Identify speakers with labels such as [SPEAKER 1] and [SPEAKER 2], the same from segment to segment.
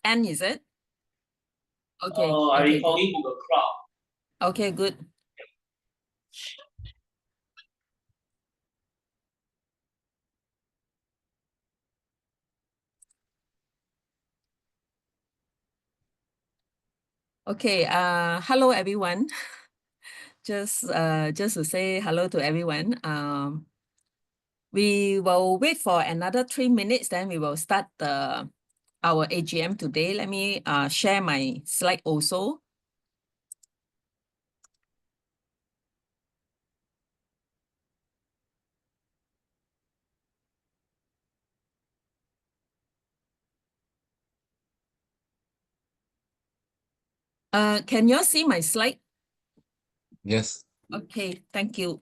[SPEAKER 1] N, is it? Okay.
[SPEAKER 2] Are
[SPEAKER 1] Okay.
[SPEAKER 2] referring to the crowd.
[SPEAKER 1] Okay, good. Okay, hello everyone. Just to say hello to everyone. We will wait for another 3 minutes, then we will start our AGM today. Let me share my slide also. Can you all see my slide?
[SPEAKER 3] Yes.
[SPEAKER 1] Okay, thank you.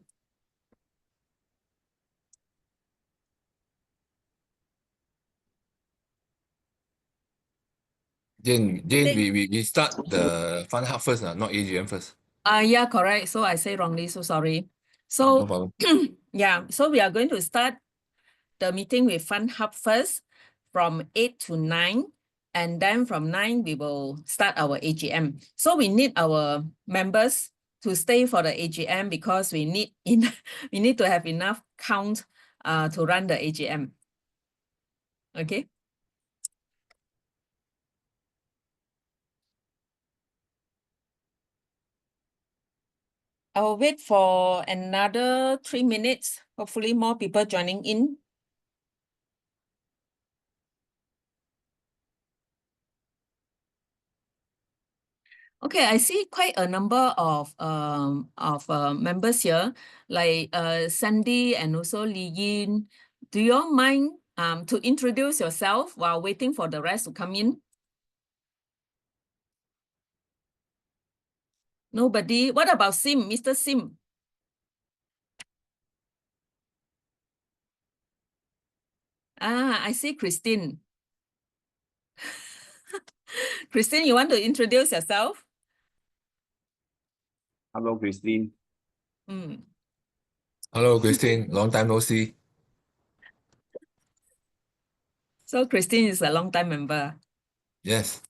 [SPEAKER 3] Jane, we start the FunHub first, not AGM first.
[SPEAKER 1] Yeah, correct. So I say wrongly, so sorry.
[SPEAKER 3] No
[SPEAKER 1] So
[SPEAKER 3] problem.
[SPEAKER 1] yeah, so we are going to start the meeting with FunHub first from 8 to 9. And then from 9, we will start our AGM. So we need our members to stay for the AGM because we need we need to have enough count to run the AGM. Okay. I'll wait for another 3 minutes. Hopefully more people joining in. Okay, I see quite a number of members here, like Sandy and also Li Yin. Do you all mind to introduce yourself while waiting for the rest to come in? Nobody. What about Sim, Mr. Sim? I see Christine. Christine, you want to introduce yourself?
[SPEAKER 4] Hello, Christine.
[SPEAKER 3] Hello, Christine. Long time no see.
[SPEAKER 1] So Christine is a long-time member.
[SPEAKER 3] Yes.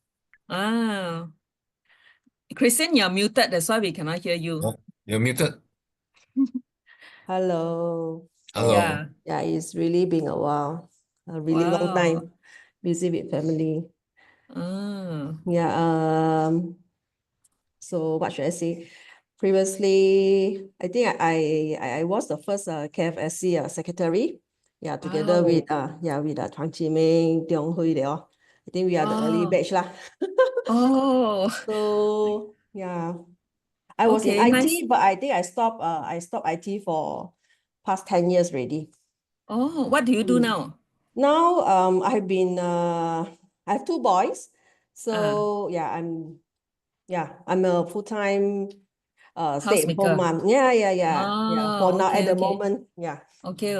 [SPEAKER 1] Christine, you're muted. That's why we cannot hear you.
[SPEAKER 3] Oh, you're muted.
[SPEAKER 5] Hello.
[SPEAKER 3] Hello.
[SPEAKER 5] Yeah, it's really been a while, a really long time, busy with family. Yeah. So what should I say? Previously, I think I was the first KFSC secretary. Yeah, together with Chuang Chi Ming, Teong Hooi they all. I think we are the early batch lah. So yeah, I was in IT,
[SPEAKER 1] nice.
[SPEAKER 5] but I think I stopped IT for past 10 years already.
[SPEAKER 1] Oh, what do you do now?
[SPEAKER 5] Now I have 2 boys. So I'm a full-time stay-at-home mom. Yeah. For now at the moment. Yeah.
[SPEAKER 1] Okay.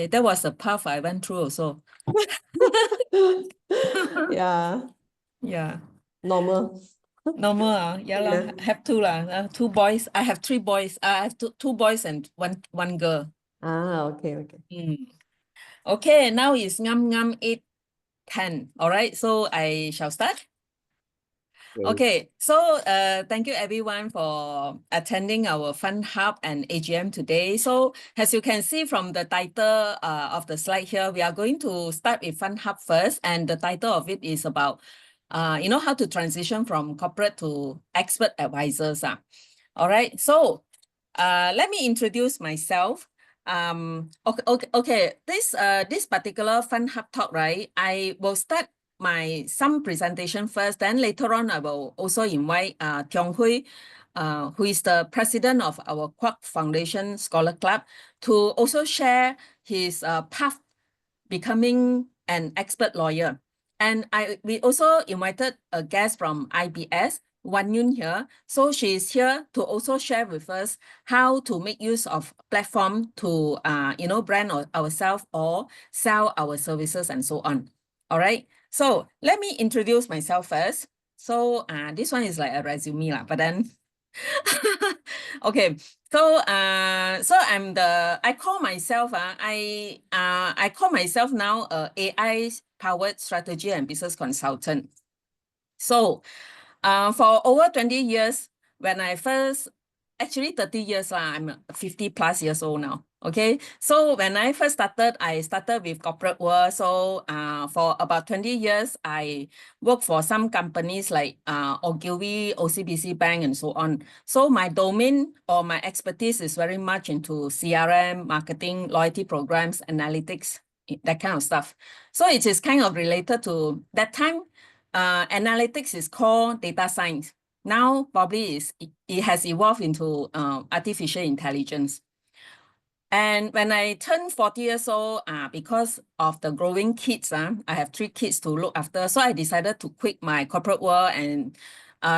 [SPEAKER 1] That was the path I went through also.
[SPEAKER 5] Yeah.
[SPEAKER 1] Yeah.
[SPEAKER 5] Normal.
[SPEAKER 1] Yeah lah. Have to lah. 2 boys. I have 3 boys. I have two boys and one girl.
[SPEAKER 5] Okay.
[SPEAKER 1] Okay, now it's 8:10. All right, so I shall start. Okay, so thank you everyone for attending our FunHub and AGM today. So as you can see from the title of the slide here, we are going to start with FunHub first, and the title of it is about how to transition from corporate to expert advisors. All right, so let me introduce myself. Okay. This particular FunHub talk, right? I will start some presentation first, then later on I will also invite Teong Hooi, who is the president of our Quack Foundation Scholar Club, to also share his path becoming an expert lawyer. And we also invited a guest from IBS, Wan Yun here. So she's here to also share with us how to make use of platform to brand ourselves or sell our services and so on. All right. So let me introduce myself first. So this one is like a resume, but then okay. So I call myself I call myself now a AI powered strategy and business consultant. So for over 20 years, when I first, actually 30 years, I'm 50 plus years old now. Okay, so when I first started, I started with corporate world. So for about 20 years, I worked for some companies like Ogilvy, OCBC Bank, and so on. So my domain or my expertise is very much into CRM, marketing, loyalty programs, analytics, that kind of stuff. So it is kind of related to that time. Analytics is called data science. Now probably it has evolved into artificial intelligence. And when I turned 40 years old, because of the growing kids, I have 3 kids to look after. So I decided to quit my corporate world and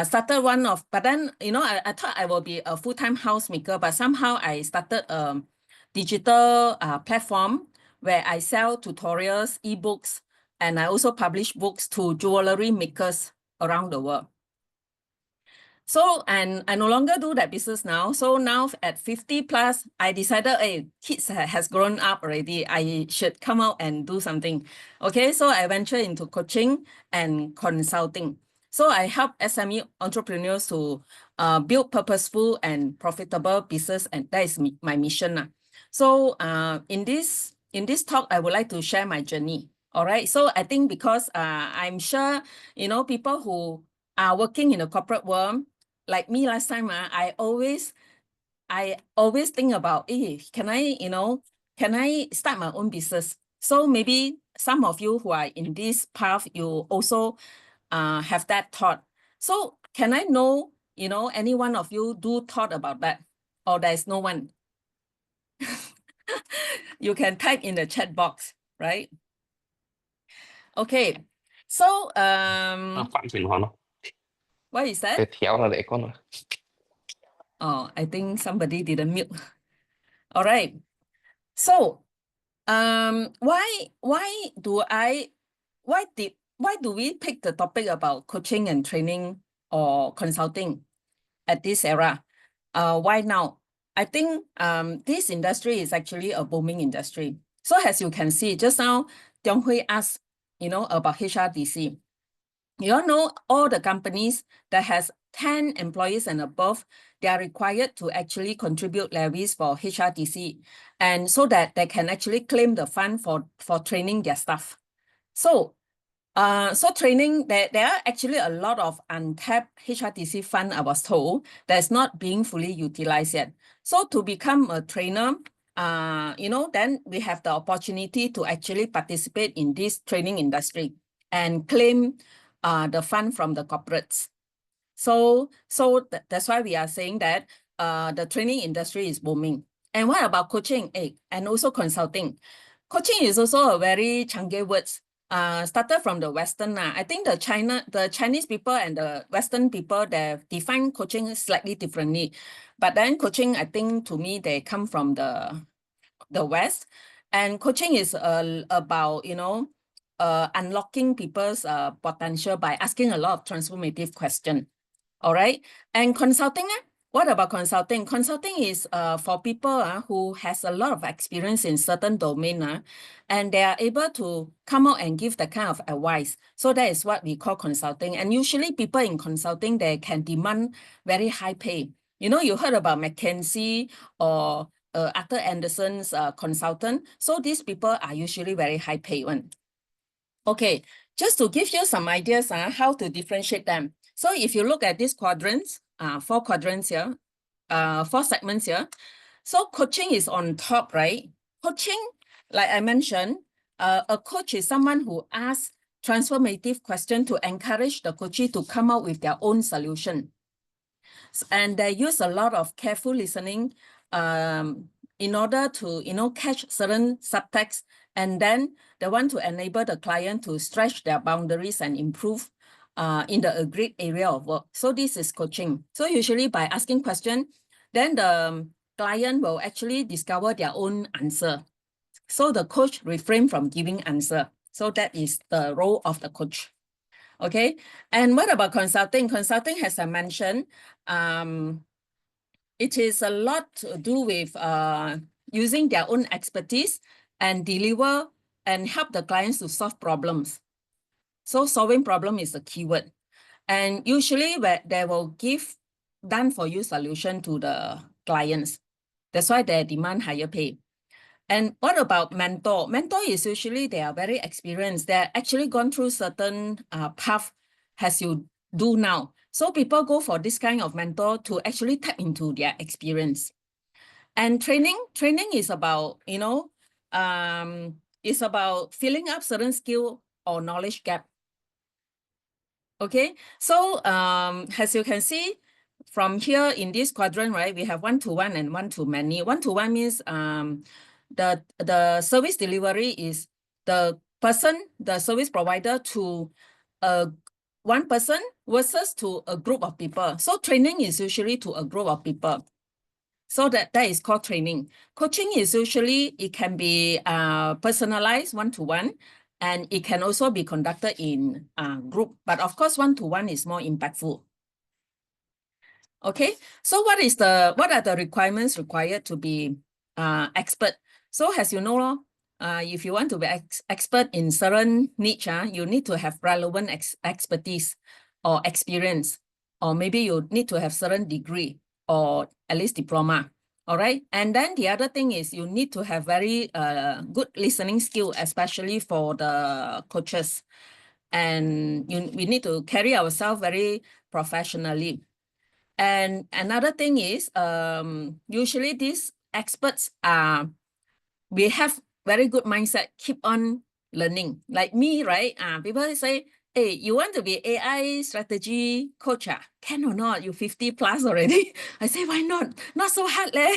[SPEAKER 1] started one of, but then, you know, I thought I will be a full-time housemaker, but somehow I started a digital platform where I sell tutorials, ebooks, and I also publish books to jewelry makers around the world. So, and I no longer do that business now. So now at 50 plus, I decided, hey, kids has grown up already. I should come out and do something. Okay, so I venture into coaching and consulting. So I help SME entrepreneurs to build purposeful and profitable business, and that is my mission. So in this talk, I would like to share my journey. All right, so I think because I'm sure, you know, people who are working in the corporate world, like me last time, I always think about, hey, can I start my own business? So maybe some of you who are in this path, you also have that thought. So can I know, you know, any one of you do thought about that, or there's no one? You can type in the chat box, right? Okay, so what is that? Oh, I think somebody didn't mute. All right. So, why do we pick the topic about coaching and training or consulting at this era? Why now? I think this industry is actually a booming industry. So as you can see, just now, Teong Hooi asked, you know, about HRDC. You all know all the companies that has 10 employees and above, they are required to actually contribute levies for HRDC, and so that they can actually claim the fund for training their staff. So, training, there are actually a lot of untapped HRDC fund, I was told, that's not being fully utilized yet. So to become a trainer, you know, then we have the opportunity to actually participate in this training industry and claim the fund from the corporates. So that's why we are saying that the training industry is booming. And what about coaching and also consulting? Coaching is also a very Changi word. Started from the Western. I think the Chinese people and the Western people, they define coaching slightly differently. But then coaching, I think to me, they come from the West. And coaching is about, you know, unlocking people's potential by asking a lot of transformative questions. All right. And consulting, what about consulting? Consulting is for people who has a lot of experience in certain domain, and they are able to come out and give the kind of advice. So that is what we call consulting. And usually people in consulting, they can demand very high pay. You know, you heard about McKinsey or Arthur Anderson's consultant. So these people are usually very high paid one. Okay, just to give you some ideas how to differentiate them. So if you look at these quadrants, 4 quadrants here, 4 segments here. So coaching is on top, right? Coaching, like I mentioned, a coach is someone who asks transformative questions to encourage the coachee to come up with their own solution. And they use a lot of careful listening in order to, you know, catch certain subtext, and then they want to enable the client to stretch their boundaries and improve in the agreed area of work. So this is coaching. So usually by asking questions, then the client will actually discover their own answer. So the coach refrain from giving answer. So that is the role of the coach. Okay, and what about consulting? Consulting, as I mentioned, it is a lot to do with using their own expertise and deliver and help the clients to solve problems. So solving problem is the keyword. And usually they will give done for you solution to the clients. That's why they demand higher pay. And what about mentor? Mentor is usually they are very experienced. They're actually gone through certain path as you do now. So people go for this kind of mentor to actually tap into their experience. And training is about, you know, it's about filling up certain skill or knowledge gap. Okay, so as you can see from here in this quadrant, right, we have one-to-one and one-to-many. One-to-one means the service delivery is the person, the service provider to one person versus to a group of people. So training is usually to a group of people. So that is called training. Coaching is usually, it can be personalized one-to-one, and it can also be conducted in group. But of course, one-to-one is more impactful. Okay, so what are the requirements required to be expert? So as you know, if you want to be expert in certain niche, you need to have relevant expertise or experience, or maybe you need to have certain degree or at least diploma. All right, and then the other thing is you need to have very good listening skill, especially for the coaches, and we need to carry ourselves very professionally. And another thing is, usually these experts we have very good mindset, keep on learning. Like me, right? People say, hey, you want to be AI strategy coach? Can or not? You 50 plus already. I say, why not? Not so hard, leh.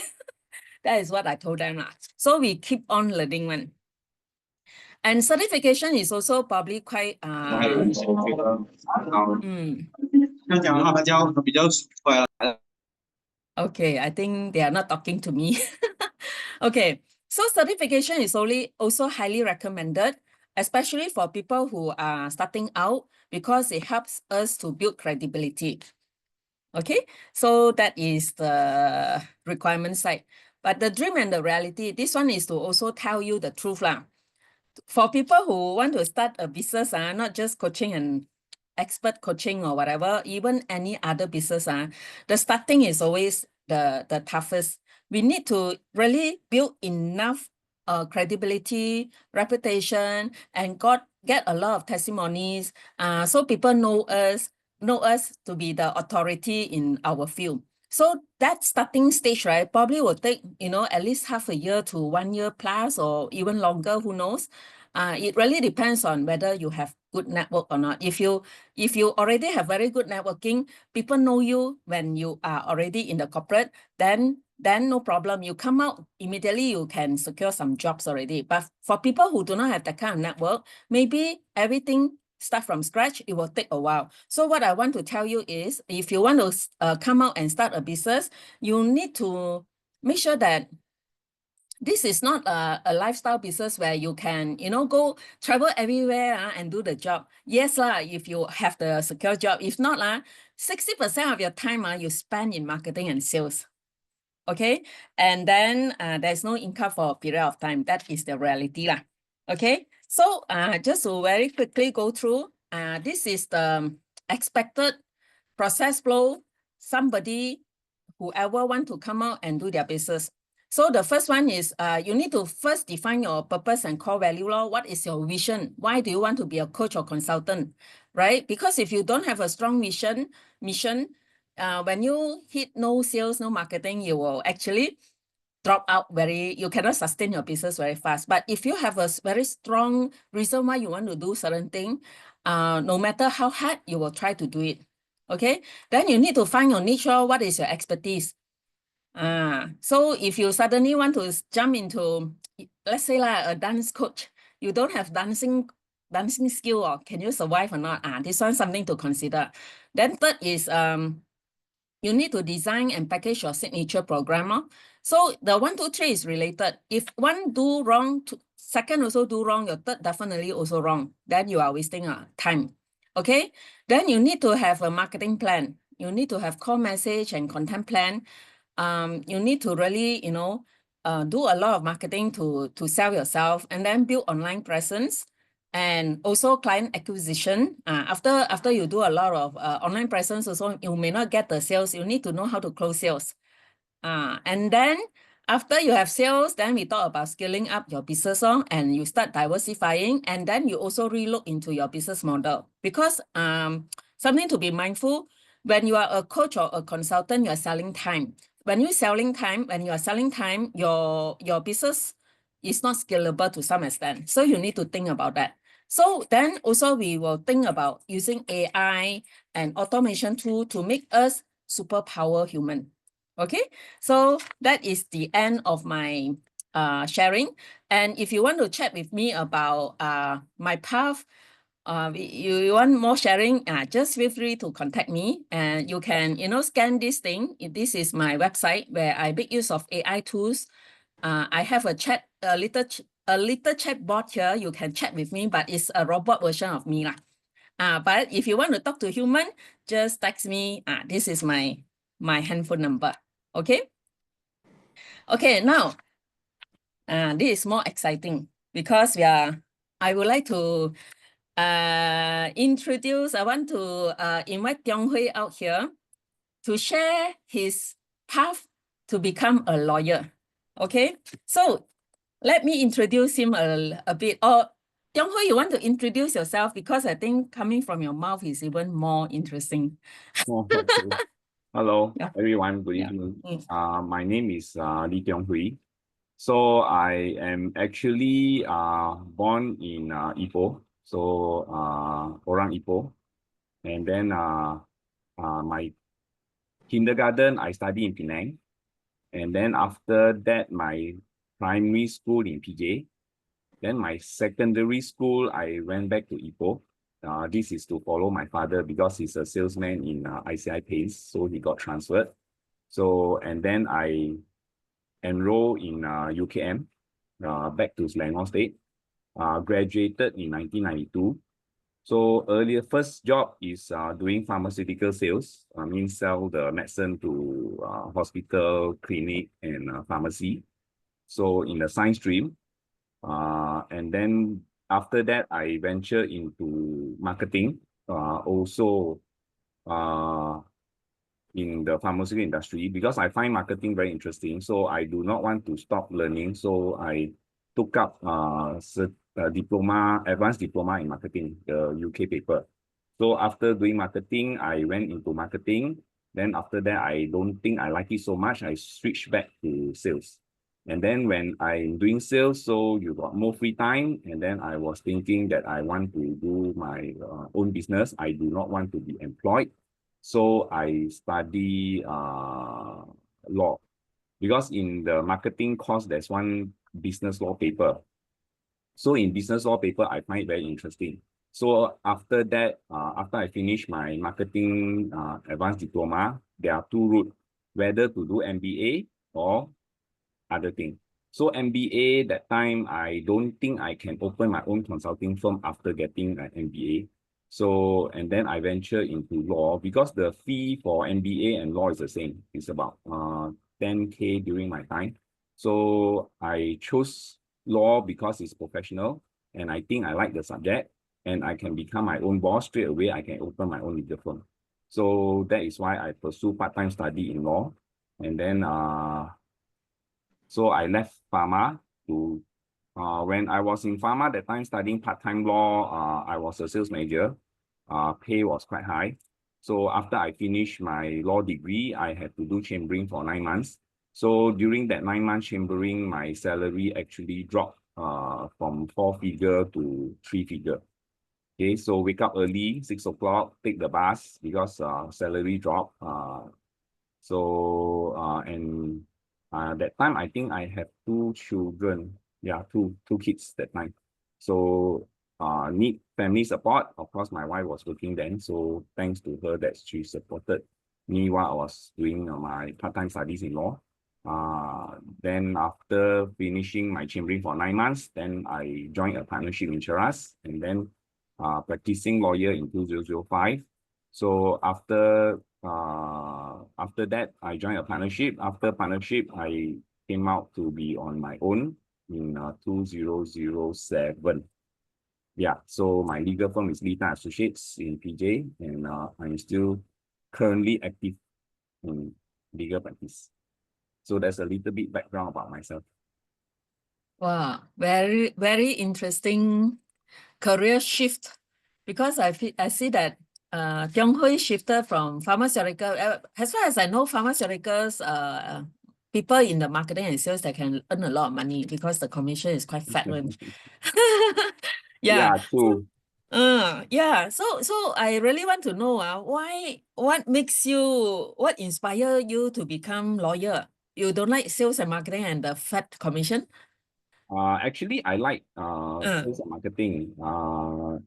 [SPEAKER 1] That is what I told them. So we keep on learning one. And certification is also probably quite Okay, I think they are not talking to me. Okay, so certification is also highly recommended, especially for people who are starting out, because it helps us to build credibility. Okay, so that is the requirement side. But the dream and the reality, this one is to also tell you the truth lah. For people who want to start a business, not just coaching and expert coaching or whatever, even any other business, the starting is always the toughest. We need to really build enough credibility, reputation, and get a lot of testimonies, so people know us to be the authority in our field. So that starting stage, right, probably will take, at least half a year to 1 year plus, or even longer, who knows? It really depends on whether you have good network or not. If you already have very good networking, people know you when you are already in the corporate, then no problem. You come out immediately, you can secure some jobs already. But for people who do not have that kind of network, maybe everything start from scratch, it will take a while. So what I want to tell you is, if you want to come out and start a business, you need to make sure that this is not a lifestyle business where you can, go travel everywhere and do the job. Yes, if you have the secure job. If not, 60% of your time you spend in marketing and sales. Okay, and then there's no income for a period of time. That is the reality. Okay, so just to very quickly go through, this is the expected process flow. Whoever want to come out and do their business. So the first one is you need to first define your purpose and core value. What is your vision? Why do you want to be a coach or consultant, right? Because if you don't have a strong mission, when you hit no sales, no marketing, you will actually drop out you cannot sustain your business very fast. But if you have a very strong reason why you want to do certain thing, no matter how hard, you will try to do it. Okay, then you need to find your niche. What is your expertise? So if you suddenly want to jump into, let's say a dance coach, you don't have dancing skill, or can you survive or not? This one's something to consider. Then third is you need to design and package your signature program. So the 1, 2, 3 is related. If one do wrong, second also do wrong, your third definitely also wrong. Then you are wasting time. Okay, then you need to have a marketing plan. You need to have core message and content plan. You need to really, do a lot of marketing to sell yourself, and then build online presence. and also client acquisition. After you do a lot of online presence, also you may not get the sales. You need to know how to close sales. And then after you have sales, then we talk about scaling up your business and you start diversifying, and then you also relook into your business model, because something to be mindful, when you are a coach or a consultant, you are selling time. When you are selling time, your business is not scalable to some extent. So you need to think about that. So then also we will think about using AI and automation tool to make us superpower human. Okay, so that is the end of my sharing. And if you want to chat with me about my path, you want more sharing, just feel free to contact me, and you can, scan this thing. This is my website where I make use of AI tools. I have a little chat bot here. You can chat with me, but it's a robot version of me lah. But if you want to talk to human, just text me. This is my handphone number. Okay. Okay. Now, this is more exciting because I would like to introduce. I want to invite Teong Hooi out here to share his path to become a lawyer. Okay, so let me introduce him a bit. Or Teong Hooi, you want to introduce yourself, because I think coming from your mouth is even more interesting.
[SPEAKER 2] Oh, okay. Hello,
[SPEAKER 1] Yeah.
[SPEAKER 2] everyone. Good
[SPEAKER 1] Yeah.
[SPEAKER 2] evening. My name is Teong Hooi. So I am actually born in Ipoh, so Orang Ipoh, and then my kindergarten I study in Penang, and then after that my primary school in PJ, then my secondary school I went back to Ipoh. This is to follow my father because he's a salesman in ICI Paints, so he got transferred. So and then I enrolled in UKM, back to Selangor State. Graduated in 1992. So earlier, first job is doing pharmaceutical sales. I mean, sell the medicine to hospital, clinic, and pharmacy. So in the science stream. And then after that, I venture into marketing, also in the pharmaceutical industry, because I find marketing very interesting. So I do not want to stop learning. So I took up diploma, advanced diploma in marketing, the UK paper. So after doing marketing, I went into marketing. Then after that, I don't think I like it so much. I switched back to sales. And then when I'm doing sales, so you got more free time. And then I was thinking that I want to do my own business. I do not want to be employed. So I study law, because in the marketing course, there's one business law paper. So in business law paper, I find it very interesting. So after that, after I finish my marketing advanced diploma, there are two routes, whether to do MBA or other thing. So MBA, that time, I don't think I can open my own consulting firm after getting an MBA. So, and then I venture into law, because the fee for MBA and law is the same. It's about 10K during my time. So I chose law because it's professional, and I think I like the subject, and I can become my own boss straight away. I can open my own legal firm. So that is why I pursue part-time study in law. And then so I left pharma to, when I was in pharma, that time studying part-time law, I was a sales manager. Pay was quite high. So after I finished my law degree, I had to do chambering for 9 months. So during that 9 months chambering, my salary actually dropped from 4-figure to 3-figure. Okay, so wake up early, 6 o'clock, take the bus because salary drop. And that time I think I have 2 children. Yeah, two kids that time. So need family support. Of course, my wife was working then. So thanks to her that she supported me while I was doing my part-time studies in law. Then after finishing my chambering for 9 months, then I joined a partnership in Cheras, and then practicing lawyer in 2005. So after that, I joined a partnership. After partnership, I came out to be on my own in 2007. Yeah, so my legal firm is Lita Associates in PJ, and I'm still currently active in legal practice. So there's a little bit background about myself.
[SPEAKER 1] Wow, very, very interesting career shift, because I see that Teong Hooi shifted from pharmaceutical. As far as I know, pharmaceuticals people in the marketing and sales, they can earn a lot of money because the commission is quite fat one. Yeah.
[SPEAKER 2] Yeah, true.
[SPEAKER 1] Yeah. So I really want to know what inspire you to become lawyer? You don't like sales and marketing and the fat commission?
[SPEAKER 2] Actually, I like sales and marketing.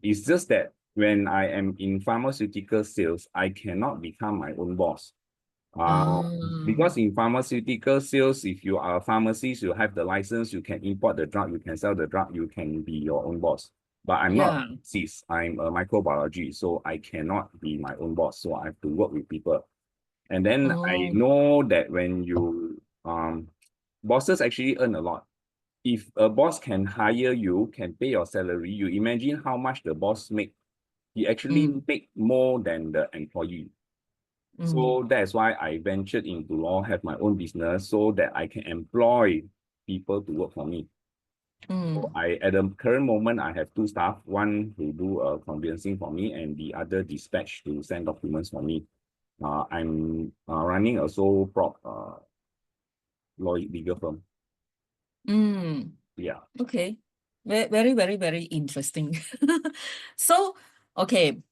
[SPEAKER 2] It's just that when I am in pharmaceutical sales, I cannot become my own boss. Because in pharmaceutical sales, if you are a pharmacist, you have the license, you can import the drug, you can sell the drug, you can be your own boss. But I'm not a
[SPEAKER 1] Yeah.
[SPEAKER 2] pharmacist, I'm a microbiologist, so I cannot be my own boss. So I have to work with people. And then I
[SPEAKER 1] Oh.
[SPEAKER 2] know that when you bosses actually earn a lot. If a boss can hire you, can pay your salary, you imagine how much the boss make. He actually make more than the employee. So that's why I ventured into law, have my own business so that I can employ people to work for me. So at the current moment, I have two staff, one who do conveyancing for me and the other dispatch to send documents for me. I'm running a sole prop law legal firm. Yeah.
[SPEAKER 1] Okay. Very, very, very interesting. So, okay.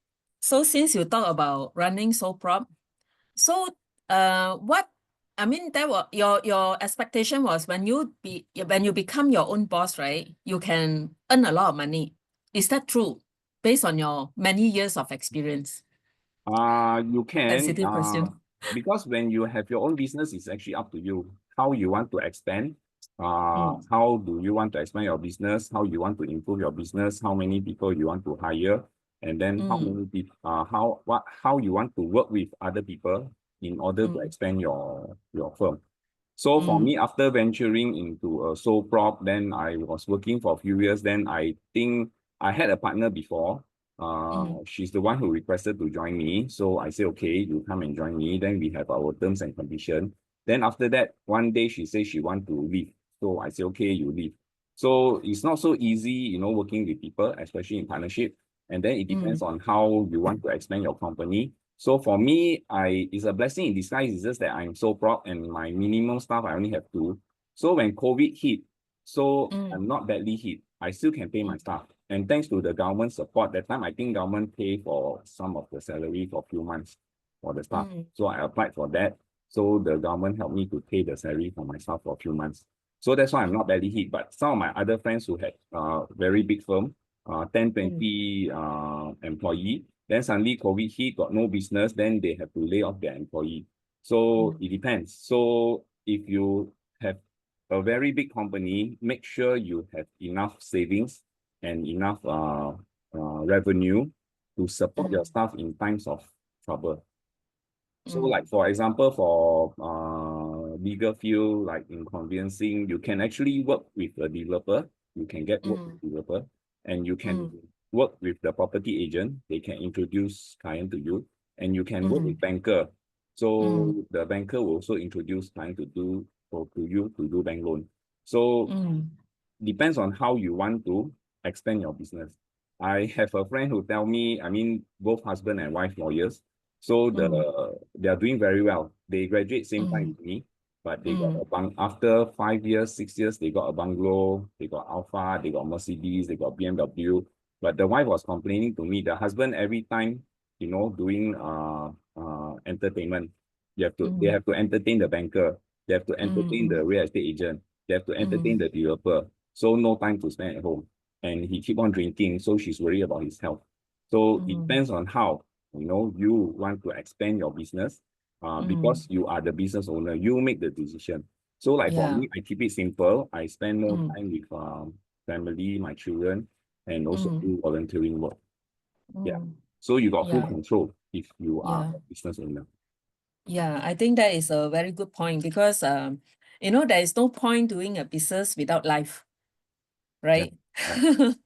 [SPEAKER 1] So since you talk about running sole prop, so what I mean that was your expectation was when you become your own boss, right? You can earn a lot of money. Is that true? Based on your many years of experience?
[SPEAKER 2] You can,
[SPEAKER 1] Sensitive question.
[SPEAKER 2] because when you have your own business, it's actually up to you how you want to expand.
[SPEAKER 1] Mm,
[SPEAKER 2] How do you want to expand your business? How you want to improve your business? How many people you want to hire? And then how
[SPEAKER 1] mm,
[SPEAKER 2] many people, how you want to work with other people in order to
[SPEAKER 1] mm,
[SPEAKER 2] expand your firm. So for
[SPEAKER 1] mm,
[SPEAKER 2] me, after venturing into a sole prop, then I was working for a few years. Then I think I had a partner before. She's the one who requested to join me. So I said, okay, you come and join me. Then we have our terms and conditions. Then after that, one day she said she want to leave. So I said, okay, you leave. So it's not so easy, working with people, especially in partnership. And then it depends on how you want to expand your company. So for me, it's a blessing in disguise. It's just that I'm so proud and my minimum staff, I only have two. So when COVID hit, so I'm not badly hit. I still can pay my staff. And thanks to the government support, that time I think government pay for some of the salary for a few months for the staff. So I applied for that. So the government helped me to pay the salary for my staff for a few months. So that's why I'm not badly hit. But some of my other friends who had very big firm, 10, 20 employee, then suddenly COVID hit, got no business, then they have to lay off their employee. So it depends. So if you have a very big company, make sure you have enough savings and enough revenue to support your staff in times of trouble. So like, for example, for legal field, like in conveyancing, you can actually work with a developer. You can get work with developer and you can work with the property agent. They can introduce client to you and you can work with banker. So the banker will also introduce client to you to do bank loan. So depends on how you want to expand your business. I have a friend who tell me, I mean, both husband and wife lawyers. So they are doing very well. They graduate same time with me, but they got a after 5 years, 6 years, they got a bungalow, they got Alpha, they got Mercedes, they got BMW. But the wife was complaining to me, the husband every time, doing entertainment. They have to entertain the banker, they have to entertain the real estate agent, they have to entertain the developer. So no time to spend at home. And he keep on drinking, so she's worried about his health. So it depends on how, you want to expand your business, because you are the business owner, you make the decision. So like for me, I keep it simple. I spend more time with family, my children, and also do volunteering work. Yeah. So you got full
[SPEAKER 1] Yeah.
[SPEAKER 2] control if you are
[SPEAKER 1] Yeah.
[SPEAKER 2] a business owner.
[SPEAKER 1] Yeah, I think that is a very good point because there is no point doing a business without life,
[SPEAKER 2] Yeah.
[SPEAKER 1] right?
[SPEAKER 2] Right.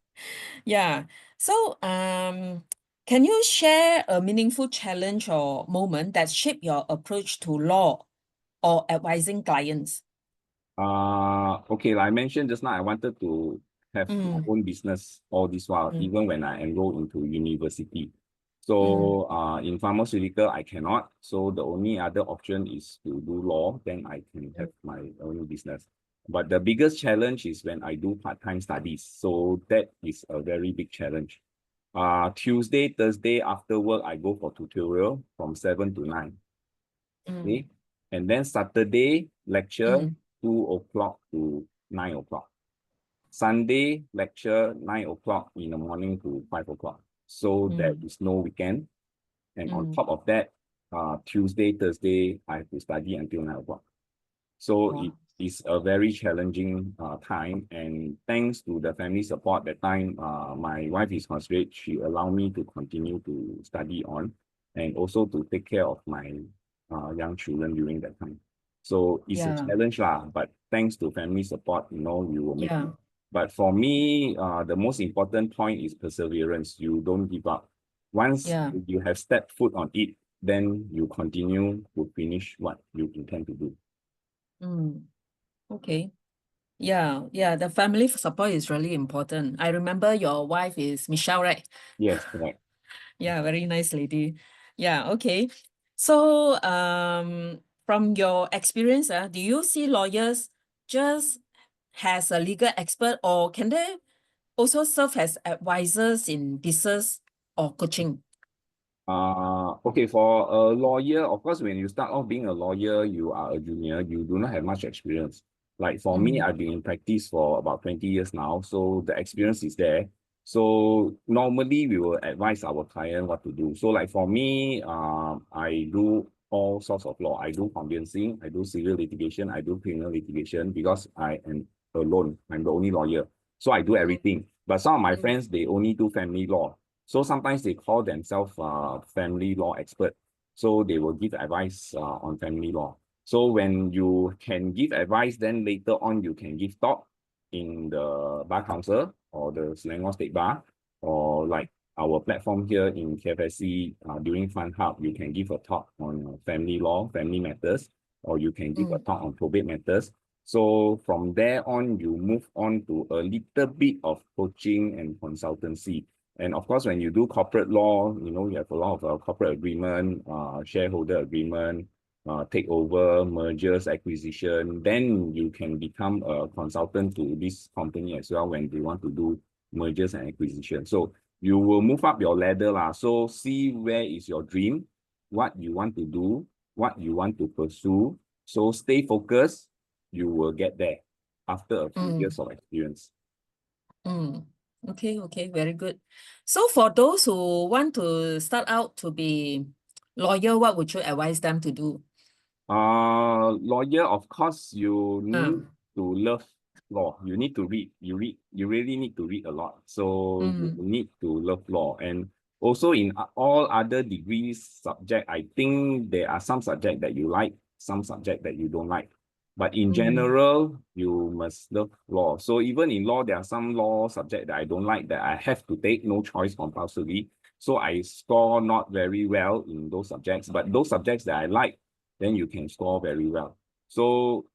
[SPEAKER 1] Yeah. So, can you share a meaningful challenge or moment that shaped your approach to law or advising clients?
[SPEAKER 2] Okay, like I mentioned just now, I wanted to have my
[SPEAKER 1] Mm,
[SPEAKER 2] own business all this while,
[SPEAKER 1] mm,
[SPEAKER 2] even when I enrolled into university. So in pharmaceutical, I cannot. So the only other option is to do law, then I can have my own business. But the biggest challenge is when I do part-time studies. So that is a very big challenge. Tuesday, Thursday after work, I go for tutorial from 7 to 9.
[SPEAKER 1] mm,
[SPEAKER 2] Okay. And then Saturday lecture
[SPEAKER 1] mm,
[SPEAKER 2] 2 o'clock to 9 o'clock. Sunday lecture 9 o'clock in the morning to 5 o'clock. So there
[SPEAKER 1] mm,
[SPEAKER 2] is no weekend. And on
[SPEAKER 1] mm.
[SPEAKER 2] top of that, Tuesday, Thursday, I have to study until 9 o'clock. So it
[SPEAKER 1] Wow.
[SPEAKER 2] is a very challenging time. And thanks to the family support that time, my wife is considerate. She allowed me to continue to study on and also to take care of my young children during that time. So it's a
[SPEAKER 1] Yeah.
[SPEAKER 2] challenge lah, but thanks to family support, you know, you will make it.
[SPEAKER 1] Yeah.
[SPEAKER 2] But for me, the most important point is perseverance. You don't give up. Once
[SPEAKER 1] Yeah.
[SPEAKER 2] you have stepped foot on it, then you continue to finish what you intend to do.
[SPEAKER 1] Mm. Okay. Yeah. Yeah. The family support is really important. I remember your wife is Michelle, right?
[SPEAKER 2] Yes, correct.
[SPEAKER 1] Yeah, very nice lady. Yeah, okay. So, from your experience, do you see lawyers just as a legal expert, or can they also serve as advisors in business or coaching?
[SPEAKER 2] Okay, for a lawyer, of course, when you start off being a lawyer, you are a junior, you do not have much experience. Like for me,
[SPEAKER 1] Mm,
[SPEAKER 2] I've been in practice for about 20 years now, so the experience is there. So normally we will advise our client what to do. So like for me, I do all sorts of law. I do conveyancing, I do civil litigation, I do criminal litigation because I am alone. I'm the only lawyer. So I do everything. But some of my
[SPEAKER 1] mm,
[SPEAKER 2] friends, they only do family law. So sometimes they call themselves family law expert. So they will give advice on family law. So when you can give advice, then later on you can give talk in the Bar Council or the Selangor State Bar, or like our platform here in KFSC during FunHub, you can give a talk on family law, family matters, or you can give a
[SPEAKER 1] mm,
[SPEAKER 2] talk on probate matters. So from there on, you move on to a little bit of coaching and consultancy. And of course, when you do corporate law, you know, you have a lot of corporate agreement, shareholder agreement, takeover, mergers, acquisition. Then you can become a consultant to this company as well when they want to do mergers and acquisition. So you will move up your ladder lah. So see where is your dream, what you want to do, what you want to pursue. So stay focused, you will get there after a few
[SPEAKER 1] mm,
[SPEAKER 2] years of experience.
[SPEAKER 1] mm. Okay, okay, very good. So for those who want to start out to be lawyer, what would you advise them to do?
[SPEAKER 2] Lawyer, of course, you need
[SPEAKER 1] Uh,
[SPEAKER 2] to love law. You need to read. You really need to read a lot. So you
[SPEAKER 1] mm,
[SPEAKER 2] need to love law. And also in all other degrees subject, I think there are some subject that you like, some subject that you don't like. But in
[SPEAKER 1] mm,
[SPEAKER 2] general, you must love law. So even in law, there are some law subject that I don't like that I have to take, no choice compulsory. So I score not very well in those subjects. But those subjects that I like, then you can score very well. So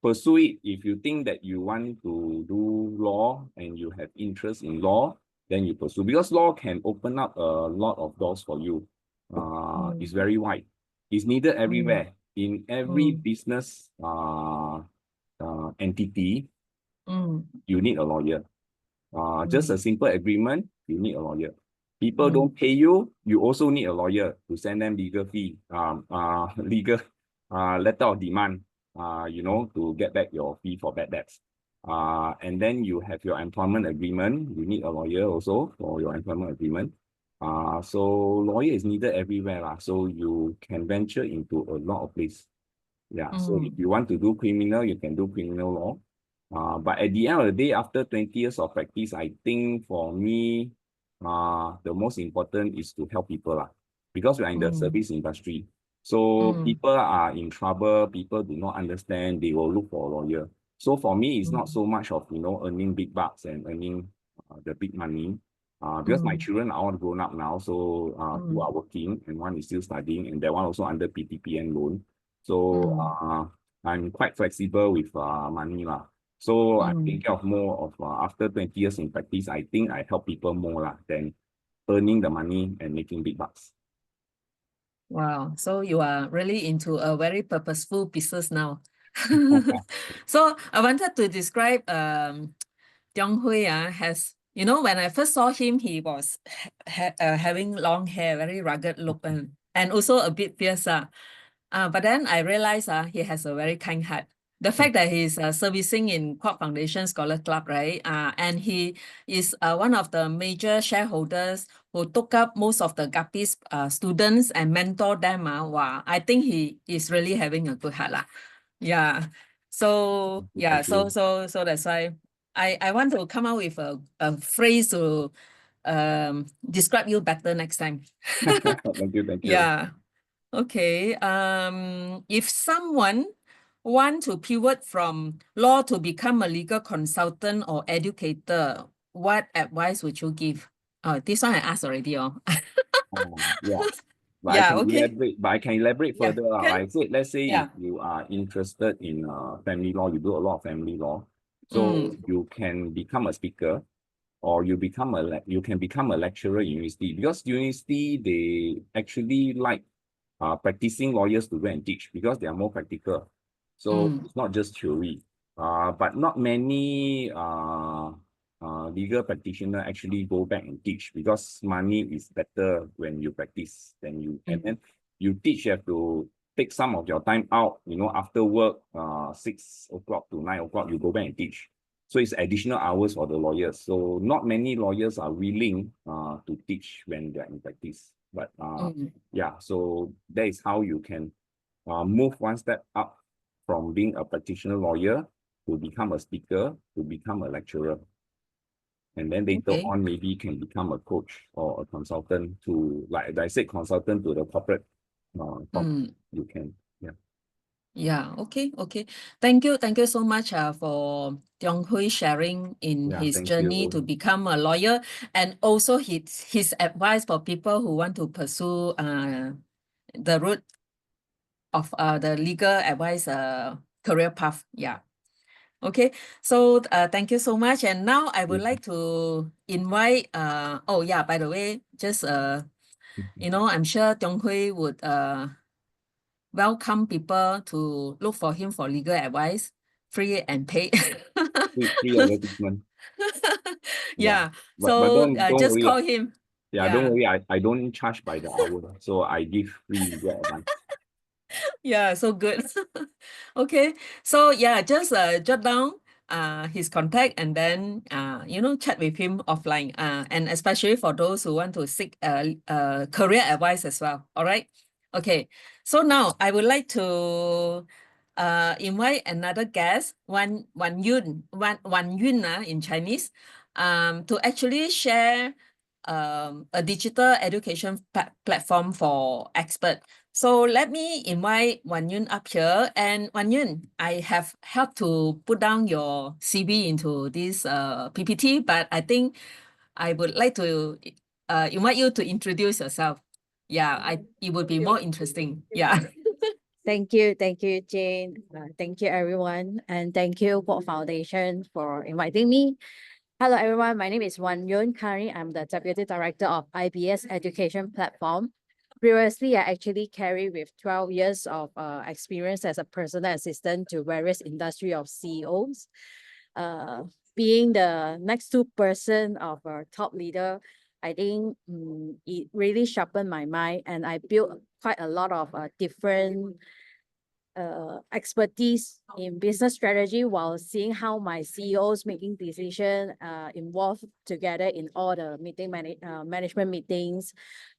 [SPEAKER 2] pursue it. If you think that you want to do law and you have interest in law, then you pursue, because law can open up a lot of doors for you. It's very wide. It's needed
[SPEAKER 1] mm,
[SPEAKER 2] everywhere. In every
[SPEAKER 1] mm,
[SPEAKER 2] business entity,
[SPEAKER 1] mm,
[SPEAKER 2] you need a lawyer. Just a
[SPEAKER 1] mm,
[SPEAKER 2] simple agreement, you need a lawyer. People
[SPEAKER 1] mm,
[SPEAKER 2] don't pay you, you also need a lawyer to send them legal fee, legal letter of demand, you know, to get back your fee for bad debts. And then you have your employment agreement. You need a lawyer also for your employment agreement. So lawyer is needed everywhere, so you can venture into a lot of places. Yeah, so if
[SPEAKER 1] mm,
[SPEAKER 2] you want to do criminal, you can do criminal law. But at the end of the day, after 20 years of practice, I think for me, the most important is to help people lah. Because we are in the
[SPEAKER 1] mm,
[SPEAKER 2] service industry. So
[SPEAKER 1] mm,
[SPEAKER 2] people are in trouble, people do not understand, they will look for a lawyer. So for me, it's not
[SPEAKER 1] mm,
[SPEAKER 2] so much of, you know, earning big bucks and earning the big money. Because my children are all grown up now, so two are working and one is still studying, and that one also under PTPN loan. So I'm quite flexible with money lah. So I'm thinking of more of after 20 years in practice, I think I help people more lah than earning the money and making big bucks.
[SPEAKER 1] Wow. So you are really into a very purposeful business now. So I wanted to describe Teong Hooi has, you know, when I first saw him, he was having long hair, very rugged look, and also a bit fierce. But then I realized he has a very kind heart. The fact that he's servicing in Quad Foundation Scholar Club, right? And he is one of the major shareholders who took up most of the Guppies students and mentor them. Wow, I think he is really having a good heart. Yeah. So yeah, so that's why I want to come out with a phrase to describe you better next time.
[SPEAKER 2] Thank you.
[SPEAKER 1] Yeah. Okay. If someone want to pivot from law to become a legal consultant or educator, what advice would you give? This one I asked already.
[SPEAKER 2] Yeah. But
[SPEAKER 1] Yeah,
[SPEAKER 2] I can
[SPEAKER 1] okay.
[SPEAKER 2] elaborate, but I can elaborate
[SPEAKER 1] Yeah,
[SPEAKER 2] further.
[SPEAKER 1] can.
[SPEAKER 2] Like I said, let's say
[SPEAKER 1] Yeah.
[SPEAKER 2] if you are interested in family law, you do a lot of family law. So you can become a speaker, or you can become a lecturer in university, because university they actually like practicing lawyers to go and teach because they are more practical. So it's not just theory. But not many legal practitioner actually go back and teach, because money is better when you practice than you, and then you teach, you have to take some of your time out, you know, after work, 6 o'clock to 9 o'clock, you go back and teach. So it's additional hours for the lawyers. So not many lawyers are willing to teach when they're in practice. But yeah, so that is how you can move one step up from being a practitioner lawyer to become a speaker, to become a lecturer. And then later on, maybe you can become a coach or a consultant to, like I said, consultant to the corporate. You can, yeah.
[SPEAKER 1] Yeah, okay. Thank you so much for Teong Hooi sharing in his
[SPEAKER 2] thank
[SPEAKER 1] journey
[SPEAKER 2] you.
[SPEAKER 1] to become a lawyer, and also his advice for people who want to pursue the route of the legal advice career path. Yeah. Okay, so thank you so much. And now I would like to invite oh yeah, by the way, just you know, I'm sure Teong Hooi would welcome people to look for him for legal advice, free and paid.
[SPEAKER 2] Free advertisement.
[SPEAKER 1] Yeah.
[SPEAKER 2] But
[SPEAKER 1] So
[SPEAKER 2] don't
[SPEAKER 1] just
[SPEAKER 2] worry.
[SPEAKER 1] call him.
[SPEAKER 2] Yeah, don't worry. I don't charge by the hour, so I give free legal advice.
[SPEAKER 1] Yeah, so good. Okay, so yeah, just jot down his contact, and then you know, chat with him offline, and especially for those who want to seek career advice as well. All right. Okay, so now I would like to invite another guest, Wan Yun in Chinese, to actually share a digital education platform for expert. So let me invite Wan Yun up here. And Wan Yun, I have helped to put down your CV into this PPT, but I think I would like to invite you to introduce yourself. Yeah, it would be more interesting. Yeah.
[SPEAKER 4] Thank you, Jane. Thank you, everyone, and thank you, Quad Foundation, for inviting me. Hello, everyone. My name is Wan Yun. Currently, I'm the Deputy Director of IBS Education Platform. Previously, I actually carry with 12 years of experience as a personal assistant to various industry of CEOs. Being the next to person of a top leader, I think it really sharpened my mind, and I built quite a lot of different expertise in business strategy, while seeing how my CEOs making decision involved together in all the management meetings,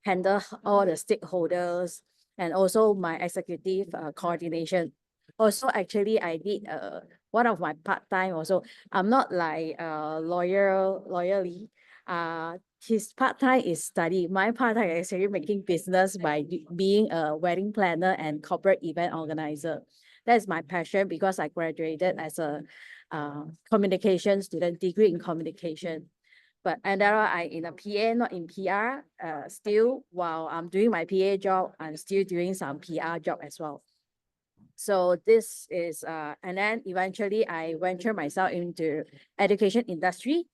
[SPEAKER 4] handle all the stakeholders, and also my executive coordination. Also, actually, I did one of my part-time also. I'm not like lawyerly. His part-time is study. My part-time is actually making business by being a wedding planner and corporate event organizer. That's my passion, because I graduated as a communication student, degree in communication. But and there I in a PA, not in PR. Still, while I'm doing my PA job, I'm still doing some PR job as well. So this is, and then eventually I venture myself into education industry.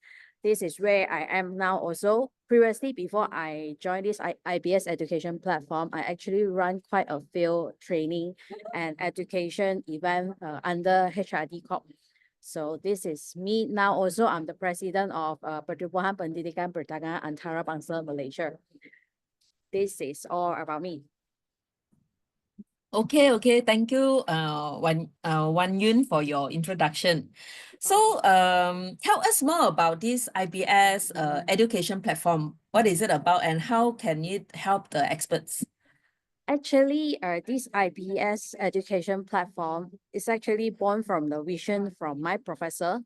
[SPEAKER 4] This is where I am now also. Previously, before I joined this IBS education platform, I actually run quite a few training and education event under HRD Corp. So this is me now also. I'm the president of Pertubuhan Pendidikan Perdagangan Antara Bangsa Malaysia. This is all about me.
[SPEAKER 1] Okay. Thank you, Wan Yun, for your introduction. So, tell us more about this IBS education platform. What is it about, and how can it help the experts?
[SPEAKER 4] Actually, this IBS education platform is actually born from the vision from my professor,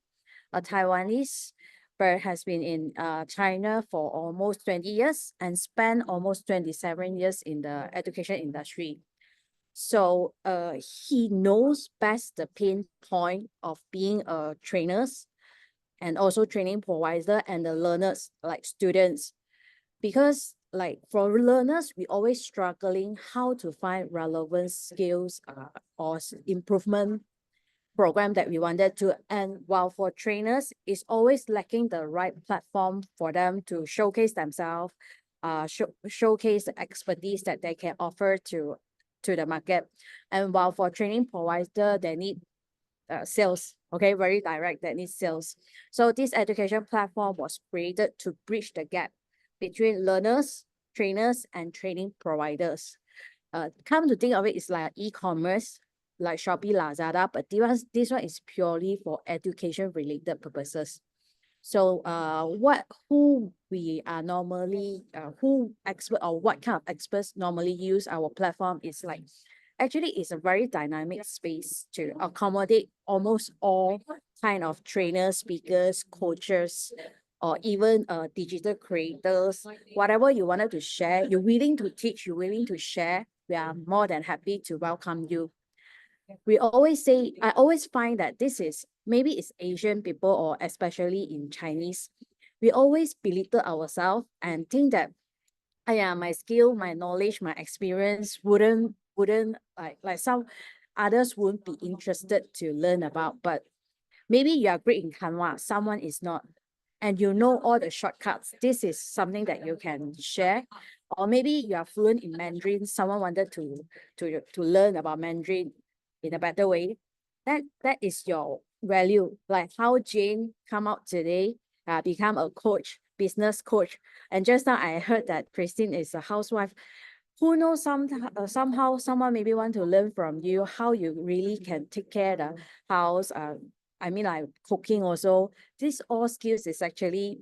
[SPEAKER 4] a Taiwanese, but has been in China for almost 20 years and spent almost 27 years in the education industry. So he knows best the pain point of being a trainers and also training provider and the learners like students. Because like for learners, we always struggling how to find relevant skills or improvement program that we wanted to. And while for trainers, it's always lacking the right platform for them to showcase themselves, showcase the expertise that they can offer to the market. And while for training provider, they need sales, okay, very direct, that needs sales. So this education platform was created to bridge the gap between learners, trainers, and training providers. Come to think of it, it's like e-commerce, like Shopee, Lazada, but this one is purely for education related purposes. So who we are normally, who expert or what kind of experts normally use our platform is like, actually it's a very dynamic space to accommodate almost all kind of trainers, speakers, coaches, or even digital creators. Whatever you wanted to share, you're willing to teach, you're willing to share, we are more than happy to welcome you. We always say, I always find that this is, maybe it's Asian people or especially in Chinese, we always belittle ourselves and think that, my skill, my knowledge, my experience wouldn't like some others wouldn't be interested to learn about. But maybe you are great in Canva, someone is not, and you know all the shortcuts. This is something that you can share. Or maybe you are fluent in Mandarin, someone wanted to learn about Mandarin in a better way. That is your value. Like how Jane come out today, become a coach, business coach. And just now I heard that Christine is a housewife. Who knows, somehow someone maybe want to learn from you how you really can take care of the house. I mean, like cooking also. These all skills is actually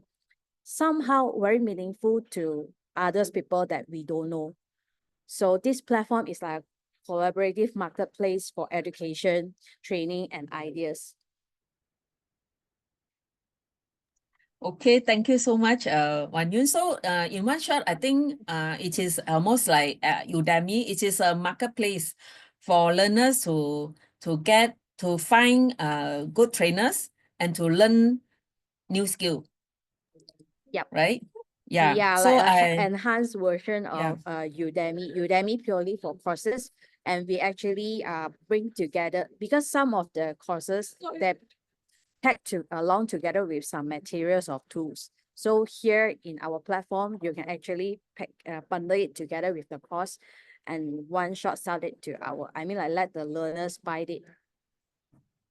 [SPEAKER 4] somehow very meaningful to others people that we don't know. So this platform is like a collaborative marketplace for education, training, and ideas.
[SPEAKER 1] Okay, thank you so much, Wan Yun. So, in one shot, I think it is almost like Udemy. It is a marketplace for learners to find good trainers and to learn new skill.
[SPEAKER 4] Yep.
[SPEAKER 1] Right? Yeah.
[SPEAKER 4] Yeah,
[SPEAKER 1] So
[SPEAKER 4] like an enhanced version
[SPEAKER 1] Yeah.
[SPEAKER 4] of Udemy. Udemy purely for courses, and we actually bring together, because some of the courses that tag along together with some materials or tools. So here in our platform, you can actually bundle it together with the course and one shot sell it to our, I mean, like let the learners buy it.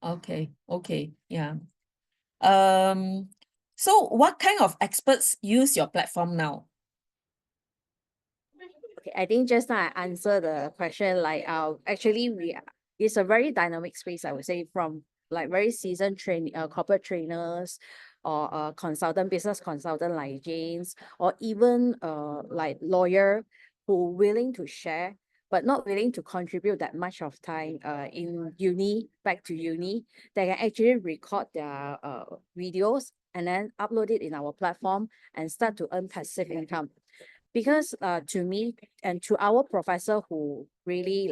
[SPEAKER 1] Okay. Yeah. So what kind of experts use your platform now?
[SPEAKER 4] Okay, I think just now I answered the question, like actually it's a very dynamic space, I would say, from like very seasoned corporate trainers or business consultant like James, or even like lawyer who willing to share but not willing to contribute that much of time back to uni. They can actually record their videos and then upload it in our platform and start to earn passive income. Because to me and to our professor who really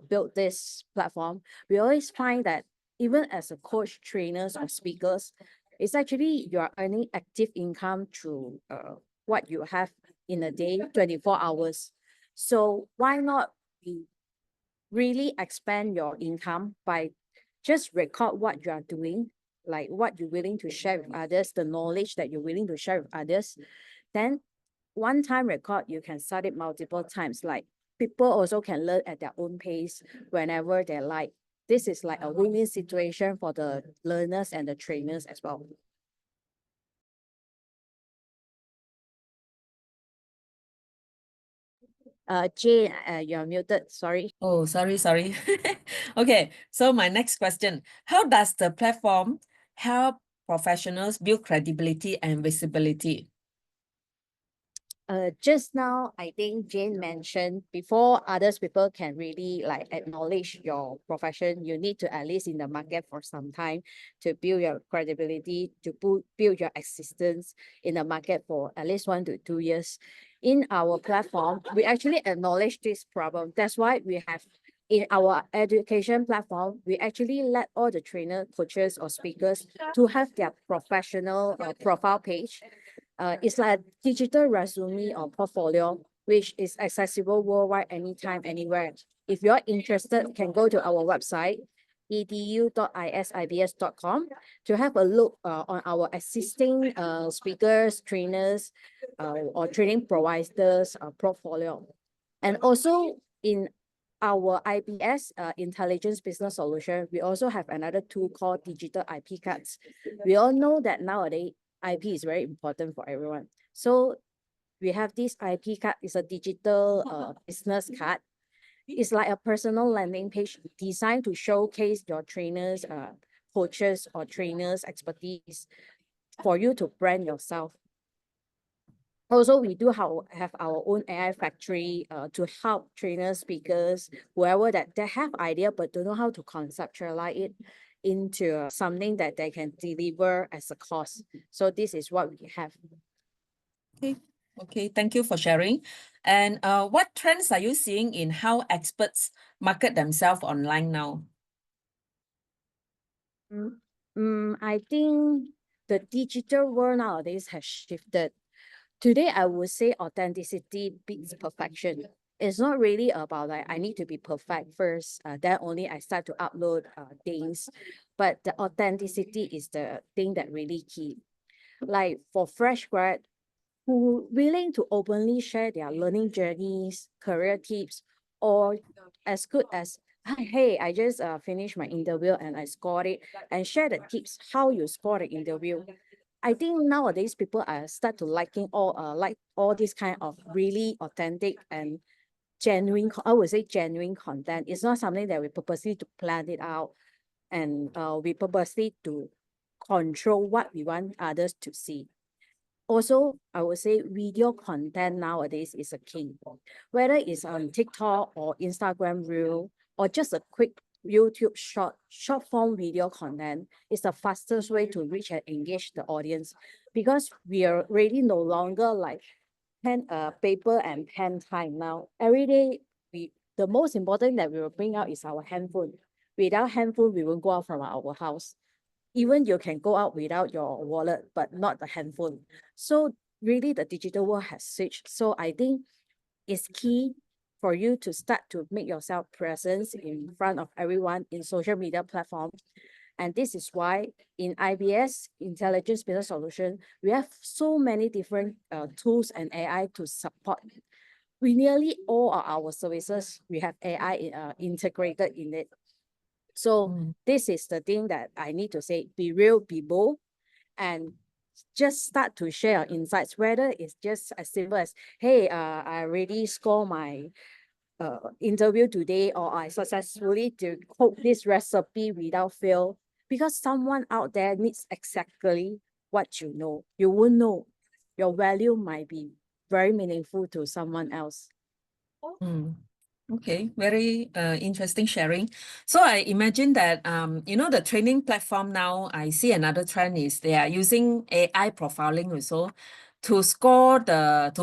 [SPEAKER 4] built this platform, we always find that even as a coach, trainers, or speakers, It's actually you are earning active income through what you have in a day, 24 hours. So why not we really expand your income by just record what you are doing, like what you're willing to share with others, the knowledge that you're willing to share with others. Then one time record, you can start it multiple times. Like people also can learn at their own pace whenever they like. This is like a win-win situation for the learners and the trainers as well. Jane, you're muted, sorry.
[SPEAKER 1] Oh, sorry. Okay, so my next question, how does the platform help professionals build credibility and visibility?
[SPEAKER 4] Just now, I think Jane mentioned before others people can really like acknowledge your profession, you need to at least in the market for some time to build your credibility, to build your existence in the market for at least 1 to 2 years. In our platform, we actually acknowledge this problem. That's why we have in our education platform, we actually let all the trainer, coaches, or speakers to have their professional profile page. It's like a digital resume or portfolio, which is accessible worldwide, anytime, anywhere. If you're interested, you can go to our website, edu.isibs.com, to have a look on our existing speakers, trainers, or training providers portfolio. And also in our IBS, Intelligence Business Solution, we also have another tool called Digital IP Cards. We all know that nowadays, IP is very important for everyone. So we have this IP card, it's a digital business card. It's like a personal landing page designed to showcase your trainers, coaches or trainers' expertise for you to brand yourself. Also, we do have our own AI factory to help trainers, speakers, whoever that they have idea but don't know how to conceptualize it into something that they can deliver as a course. So this is what we have.
[SPEAKER 1] Okay, thank you for sharing. And what trends are you seeing in how experts market themselves online now?
[SPEAKER 4] I think the digital world nowadays has shifted. Today, I would say authenticity beats perfection. It's not really about like, I need to be perfect first, then only I start to upload things. But the authenticity is the thing that really key. Like for fresh grad, who willing to openly share their learning journeys, career tips, or as good as, hey, I just finished my interview and I scored it, and share the tips, how you score the interview. I think nowadays people are start to liking all this kind of really authentic and genuine, I would say genuine content. It's not something that we purposely to plan it out, and we purposely to control what we want others to see. Also, I would say video content nowadays is a king. Whether it's on TikTok or Instagram Reel, or just a quick YouTube short form video content is the fastest way to reach and engage the audience, because we are really no longer like paper and pen time now. Every day, the most important that we will bring out is our handphone. Without handphone, we won't go out from our house. Even you can go out without your wallet, but not the handphone. So really the digital world has switched. So I think it's key for you to start to make yourself presence in front of everyone in social media platform. And this is why in IBS, Intelligence Business Solution, we have so many different tools and AI to support. We nearly all of our services, we have AI integrated in it. So this is the thing that I need to say, be real, be bold, and just start to share insights, whether it's just as simple as, hey, I already scored my interview today, or I successfully to cook this recipe without fail, because someone out there needs exactly what you know. You won't know. Your value might be very meaningful to someone else.
[SPEAKER 1] Okay, very interesting sharing. So I imagine that the training platform now, I see another trend is they are using AI profiling also to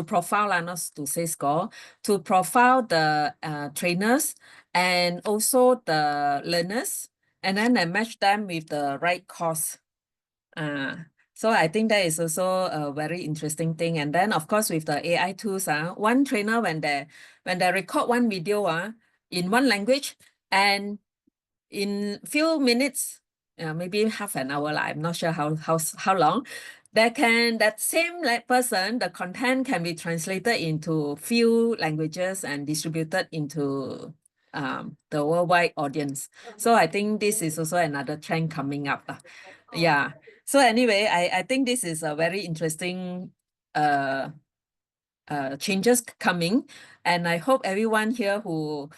[SPEAKER 1] profile, not to say score, to profile the trainers and also the learners, and then they match them with the right course. So I think that is also a very interesting thing. And then of course with the AI tools, one trainer when they record one video in one language, and in few minutes, maybe half an hour, I'm not sure how long, that same person, the content can be translated into few languages and distributed into the worldwide audience. So I think this is also another trend coming up. Yeah. So anyway, I think this is a very interesting changes coming, and I hope everyone here who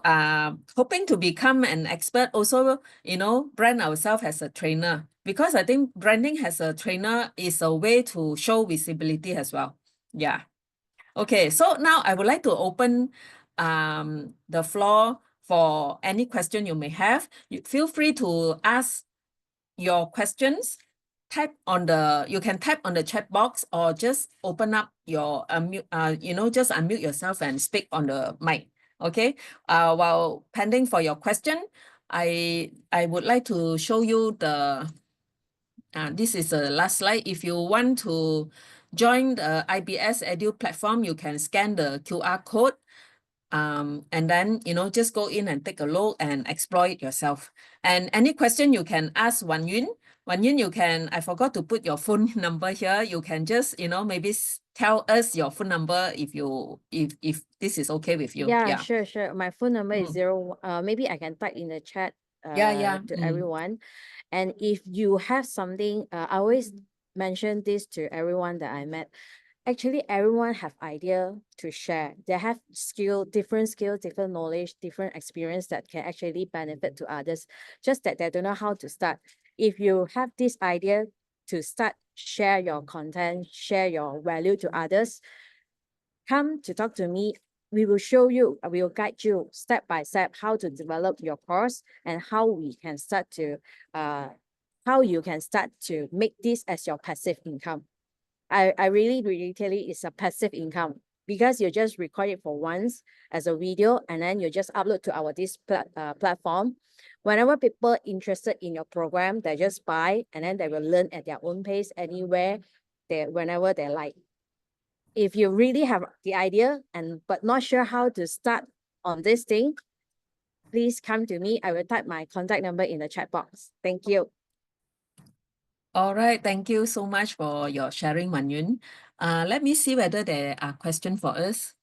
[SPEAKER 1] are hoping to become an expert also, brand ourselves as a trainer, because I think branding as a trainer is a way to show visibility as well. Yeah. Okay, so now I would like to open the floor for any question you may have. You feel free to ask your questions. You can type on the chat box, or just open up your just unmute yourself and speak on the mic. Okay. While pending for your question, I would like to show you this is the last slide. If you want to join the IBS Edu platform, you can scan the QR code. And then, just go in and take a look and explore it yourself. And any question you can ask Wan Yun. Wan Yun, I forgot to put your phone number here. You can just, maybe tell us your phone number if this is okay with you.
[SPEAKER 4] Yeah, sure. My phone number is
[SPEAKER 1] Mm.
[SPEAKER 4] maybe I can type in the chat
[SPEAKER 1] Yeah.
[SPEAKER 4] to everyone. And if you have something, I always mention this to everyone that I met. Actually, everyone have idea to share. They have different knowledge, different experience that can actually benefit to others. Just that they don't know how to start. If you have this idea to start, share your content, share your value to others, come to talk to me. We will show you, we will guide you step by step how to develop your course and how you can start to make this as your passive income. I really tell you, it's a passive income, because you just record it for once as a video, and then you just upload to our platform. Whenever people interested in your program, they just buy, and then they will learn at their own pace anywhere, whenever they like. If you really have the idea but not sure how to start on this thing, please come to me. I will type my contact number in the chat box. Thank you.
[SPEAKER 1] All right, thank you so much for your sharing, Wan Yun. Let me see whether there are questions for us.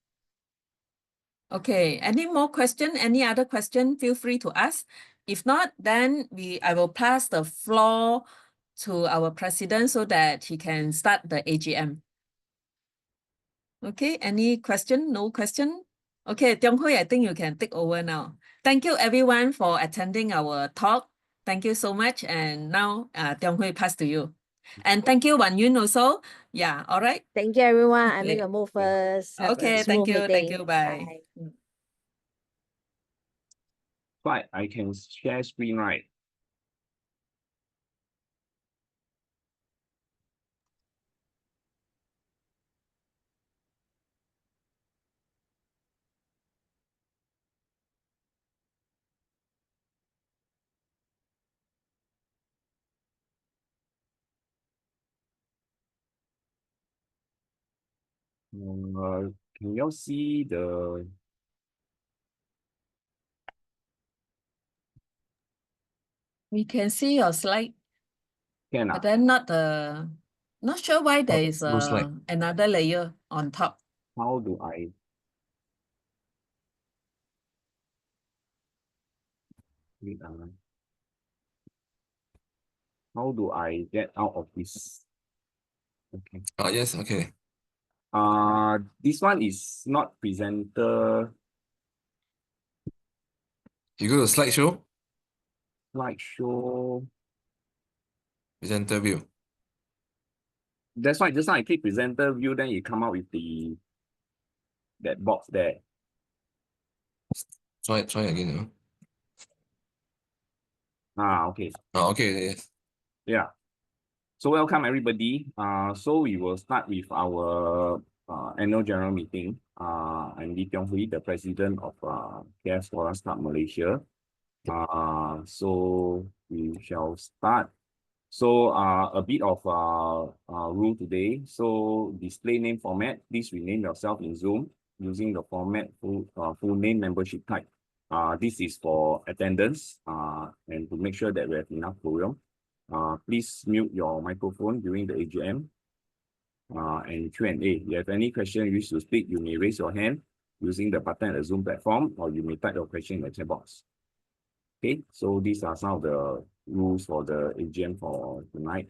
[SPEAKER 1] Okay, any more question? Any other question? Feel free to ask. If not, then I will pass the floor to our president so that he can start the AGM. Okay, any question? No question? Okay, Teong Hooi, I think you can take over now. Thank you everyone for attending our talk. Thank you so much. And now Teong Hooi, pass to you. And thank you, Wan Yun, also. Yeah, all right.
[SPEAKER 4] Thank you, everyone. I
[SPEAKER 1] Okay.
[SPEAKER 4] make a move first. Have
[SPEAKER 1] Okay,
[SPEAKER 4] a smooth
[SPEAKER 1] thank
[SPEAKER 4] meeting.
[SPEAKER 1] you, bye.
[SPEAKER 2] Right, I can share screen, right? Can you all see the
[SPEAKER 1] We can see your slide, but then not sure why there is
[SPEAKER 3] no slide.
[SPEAKER 1] another layer on top.
[SPEAKER 2] how do I how do I get out of this? Okay.
[SPEAKER 3] Yes, okay.
[SPEAKER 2] This one is not presenter
[SPEAKER 3] You go to slideshow,
[SPEAKER 2] slideshow.
[SPEAKER 3] presenter view.
[SPEAKER 2] That's why just now I click presenter view, then you come out with that box there.
[SPEAKER 3] Try again.
[SPEAKER 2] Okay.
[SPEAKER 3] Okay, yes.
[SPEAKER 2] Yeah. So welcome everybody. So we will start with our annual general meeting. I'm Teong Hooi, the president of KF Foreign Club Malaysia. So we shall start So a bit of rule today. So display name format, please rename yourself in Zoom using the format full name membership type. This is for attendance and to make sure that we have enough quorum. Please mute your microphone during the AGM and Q&A. If you have any question you wish to speak, you may raise your hand using the button at the Zoom platform, or you may type your question in the chat box. Okay, so these are some of the rules for the AGM for tonight.